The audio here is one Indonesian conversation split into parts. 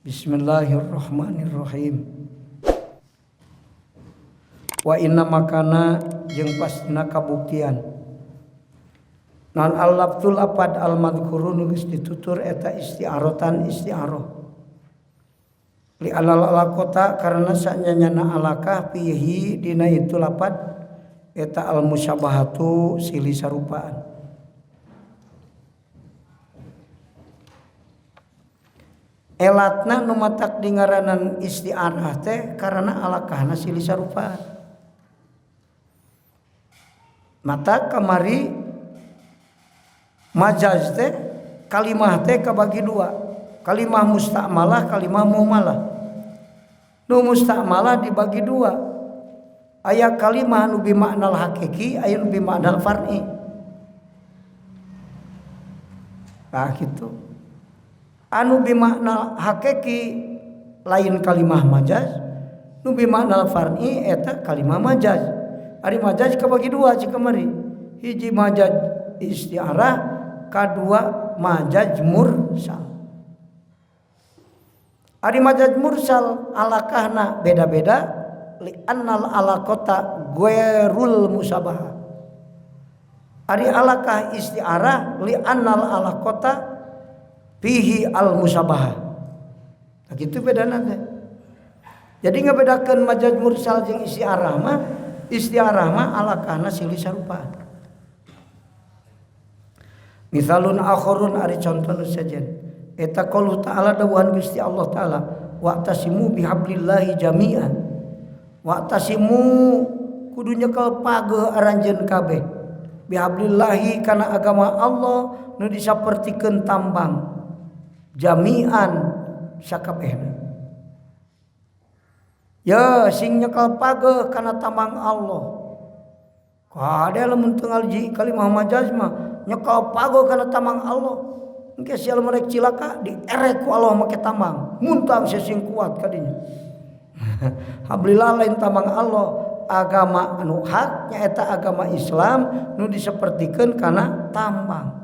Bismillahirrahmanirrahim. Wa inna makana jeung pastina kabuktian non al-lafzul apad al-madhkuru geus ditutur eta isti'aratan isti'arah li alal alaqata karena sanyana alakah fihi dina itu lapad eta al-musyabahatu silih sarupaan. Elatna nu matak dingaranan isti'arah teh karena alakahna silih sarupaan. Mata kamari majaz teh kalimah teh kabagi dua, kalimah musta'malah, kalimah mu'malah. Nu musta'malah dibagi dua, aya kalimah nu bimaknal hakiki, aya nu bimaknal far'i. Nah gitu. Anu bimakna hakiki lain kalimah majaz, nu bimakna far'i eta kalimah majaz. Ari majaz kabagi dua cik kamari. Hiji majaz isti'arah, kadua majaz mursal. Ari majaz mursal alakahna beda-beda li annal alaqata ghairul musabahah. Ari alakah isti'arah li annal alaqata fihi al-musabahah. Nah gitu bedana teh. Jadi ngabedakeun majaz mursal jeung isti'arah mah alakahna silih sarupaan. Misalun akharun ari contoh sajen. Eta qaulu ta'ala dawuhan Gusti Allah taala, wa'tasimu bihablillahi jami'an. Wa'tasimu kudu nyekel pageuh aranjeun kabeh. Bihablillahi kana agama Allah nu disapertikeun tambang. Jami'an sakabehna. Ya sing nyekel pageuh kana tambang Allah. Kada lamun teu ngalji kalimah majaz mah nyekel pageuh kana tambang Allah. Engke sia lamun rek cilaka dierek ku Allah make tambang. Muntang sia sing kuat kadinya. Hablillah lain tambang Allah, agama anu hak nyaeta agama Islam nu disapertikeun kana tambang.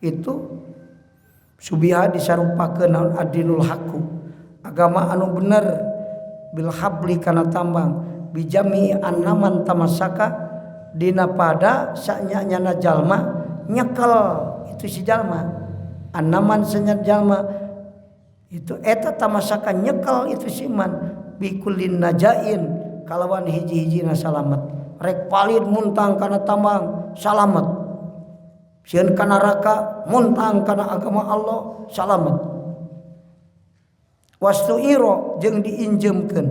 Itu subiha disarupakeun naon adinul haqqu, agama anu bener, bil habli kana tambang, bijami annaman tamasaka dina pada sanyanyana jalma nyekel itu si jalma, annaman sanya jalma itu eta tamasaka nyekel itu si man bikullin najain kalawan hiji-hijina salamet, rek palid muntang kana tambang salamet. Sieun kana neraka muntang kana agama Allah salamet. Wastu'iro jeung diinjemkeun.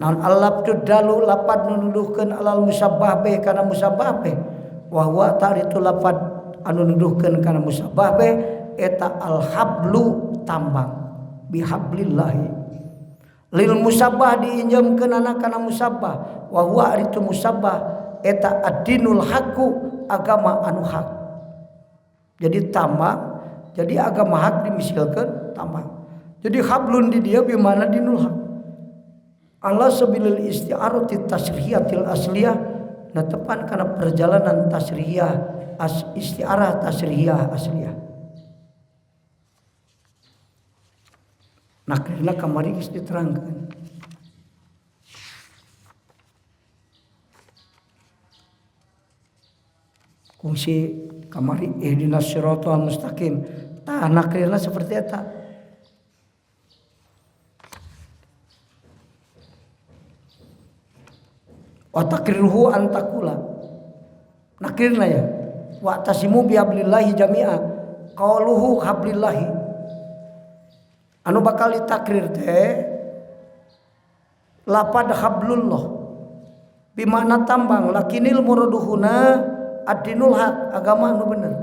Naon al-lafdu dalu lapad nu nuduhkeun alal musabbah beh kana musabbah beh. Wa huwa ta'ritu lapad anu nuduhkeun kana musabbah beh eta al-hablu tambang bihablillahi. Lil musabbah diinjemkeun kana musabbah. Wa huwa aritu musabbah eta ad-dinul haqqu agama anu hak. Jadi tambang, jadi agama hak dimisilkeun tambang. Jadi hablun di dia bimana dinul haq. Allah sabilil isti'arati tasrihiyatil asliyah natepan kana perjalanan tasrihiyah isti'arah tasrihiyah asliyah. Nah karena kamari geus diterangkeun. Fungsi kamari ihdinas siratal mustaqim tah nakrina seperti eta. Wa takriruhu antakula nakrina ya wa tasimu bihablillahi jami'a qauluhu hablillahi anu bakal ditakrir teh lapad hablullah bimakna tambang lakinil muraduhuna ad-dinul haq agama anu bener.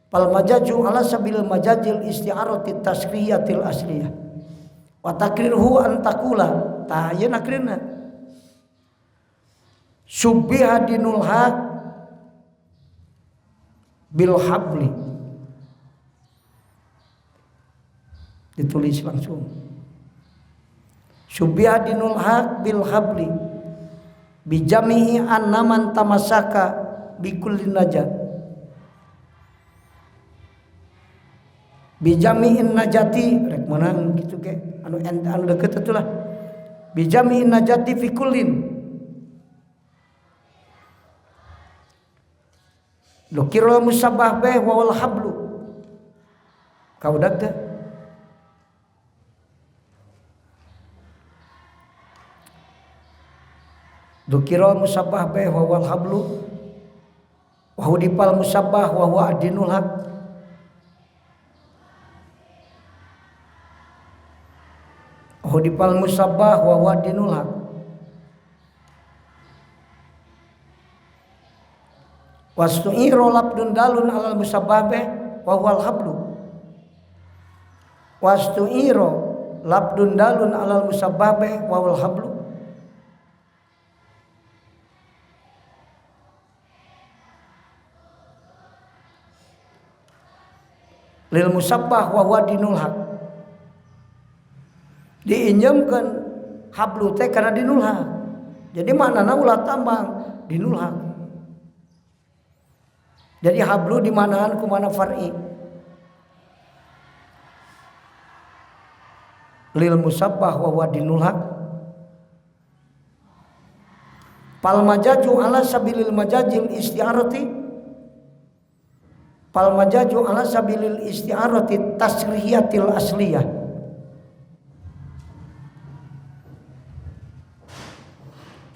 Fal majaju ala sabil majajil isti'arati tasrihiyatil asliyah. Wa takriruhu an taqula tah ye nakrina. Subbiha dinul haq bil habli. Ditulis langsung. Subbiha dinul haq bil habli. Bijami'i annaman tamasaka bikullin najat. bijami'in najati rek menang gitu ke anu deket itulah bijami'in najati fi kullin dukirul musabbah beh wal hablu kaudak teh dukirul musabbah beh wal hablu wa hudipal musabbah wa huwa adinul haq hudipal musabbah wa huwa dinul haq wastu'iro labdun dalun alal musabbah wa huwal hablu wastu'iro labdun dalun alal musabbah wa huwal hablu lil musabbah wa huwa dinul haq diinjemkeun hablu teh kana dinul haq jadi maknana ulah tambang dinul haq jadi hablu dimanaan ku mana far'i lil musabbah wa huwa dinul haq pal majaju ala sabilil majajil isti'arati pal majaju ala sabilil isti'arati tasrihiyatil asliyah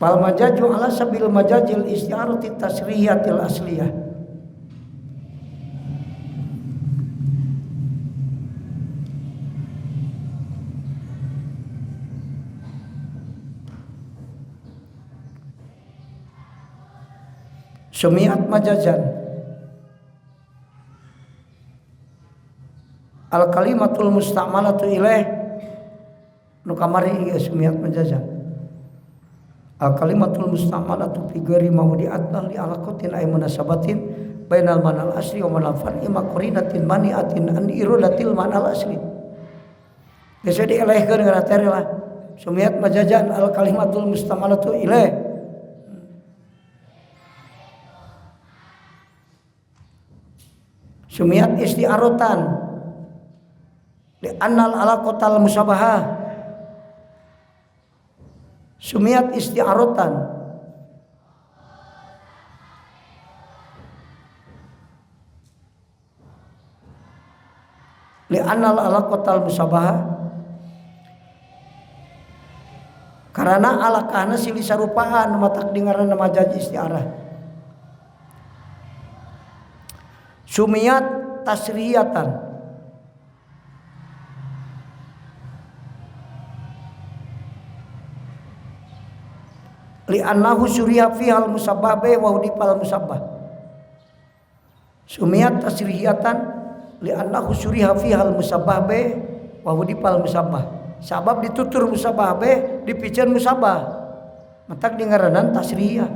fal majaju ala sabil majajil isti'arati tasrihiyatil asliyah sumiat majazan al kalimatul musta'malatu ilaih nu kamari sumiat majazan al kalimatul musta'malatu fi ghairi mawdi'atin li alaqatin ay munasabatin bainal manal asli wa manal far'i maqrinatin mani'atin an iradatil manal asli bisa dielehkeun ngana teh lah sumiat majazan al kalimatul musta'malatu ilaih sumiat isti'aratan li annal alaqatal musabahah sumiat isti'aratan li annal alaqatal musabahah karena alaqahna silih sarupaan matak dengaranna majaz isti'arah sumiat tasriyatan li annahu suriya fihal musabbah wa hudipal musabbah sumiat tasrihiyatan li annahu suriya fihal musabbah wa hudipal musabbah sabab ditutur musabbah dipikeun musabbah matak dingaranan tasrihiyah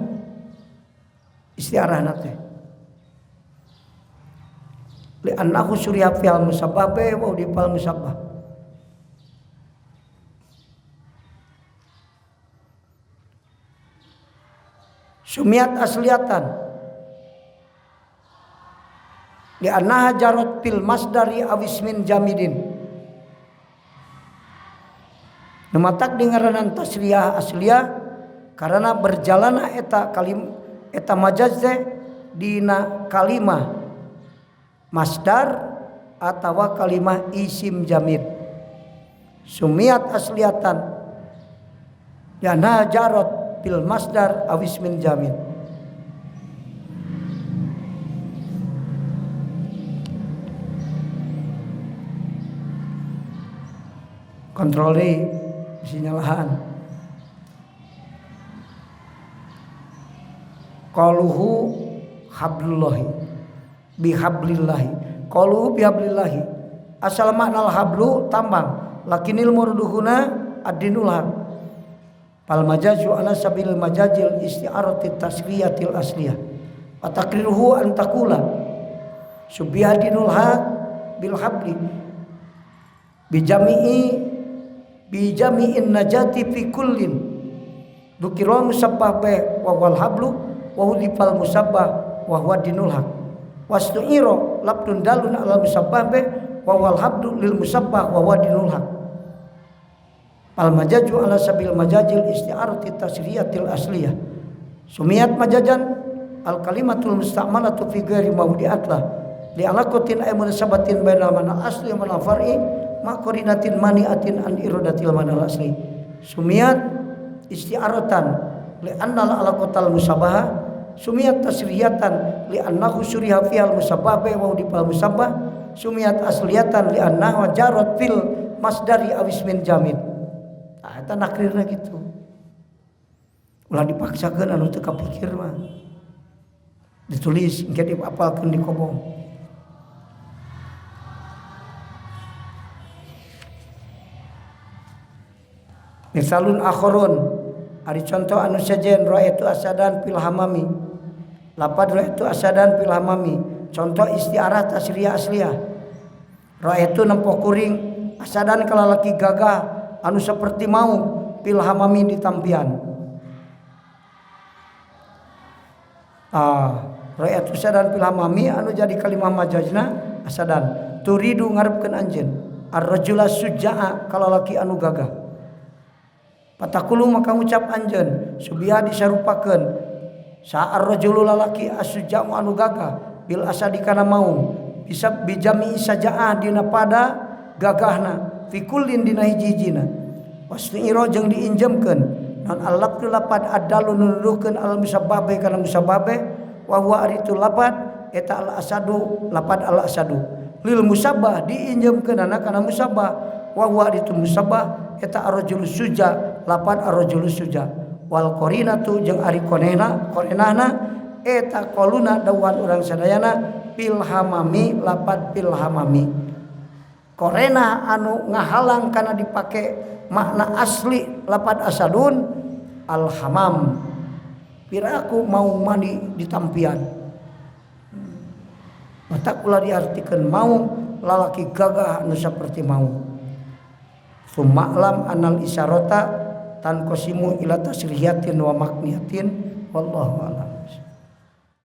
istiarahna teh li annahu suriya fihal musabbah wa hudipal musabbah sumiat asliyatan li annaha jarot fil masdari awismin jamidin namatak dingaranan tasliyah asliyah karena berjalana eta majaz teh dina kalimah masdar atawa kalimah isim jamid sumiat asliyatan li annaha jarot fil masdar awis min jamin kontrol deh sinyalahan qaluhu hablullahi bihablillahi qaluhu bihablillahi asal makna hablu tambang lakinil murduhuna ad-dinul haq fal majazu ala sabil majazil isti'arati tasriyatil asliyah wa takriruhu an taqula subhadinul haq bil habli bijami'in najati fi kullin dukira musabbah wa wal hablu wa hudifal musabbah wa huwa dinul haq wastu'iro labdun dalun ala musabbah wa wal habdu lil musabbah wa wadinul haq. Al majaju ala sabil majajil isti'arati tasriyatil asliyah. Sumiyat majajan al kalimatul musta'malatu fi ghairi mawdi'atlah li alaqatin ay munasabatin bainal mana asli wa mana far'i ma qarinatin mani'atin an iradatil mana asli. Sumiyat isti'aratan li anna al alaqatal musabaha, sumiyat tasriyatan li annahu suriha fi al musabbah wa dipal musabbah, sumiyat asliyatan li annahu jarat fil masdari awis min jamid. Nah, eta nakrirna gitu. Ulah dipaksakeun anu teu kapikir mah. Ditulis engke dihafalkeun di kobong. Misalun akharun ari contoh anu sajen ra'aitu asadan fil hamami. Lapad ra'aitu asadan fil hamami. Contoh istiarah tasriyah asliyah. Ra'aitu nempo kuring asadan kalalaki gagah anu seperti mau fil hamami di tampian. Ra'aitu asadan fil hamami anu jadi kalimah majazna asadan. Turidu ngarepkeun anjeun ar-rajula suja'a kalalaki anu gagah. Patakulu maka ngucap anjeun subia disarupakeun sa ar-rajulu lalaki as-suja'u anu gagah bil asadi kana maung bisa bijami saja'ah dina pada gagahna fi kullin dina hiji-hijina wasni'iro jeung diinjemkeun non al-lafdu lapad adalu nuduhkeun al musabbah kana musabbah wa huwa aritu lapad eta al-asadu lapad al-asadu lil musabbah diinjemkeun kana musabbah wa huwa aritu musabbah eta ar-rajulu suja lapad ar-rajulu suja wal qarinatu jeung ari qarinahna eta qauluna dawan urang sadayana fil hamami lapad fil hamami. Qarina anu ngahalang kana dipake makna asli lapad asadun al hamam. Piraku mau mandi di tampian. Mata kula diartikeun mau lalaki gagah anu saperti mau. Suma'lam anal isyarata tan qasimu ila tasriyatin wa makniyatin wallahu a'lam.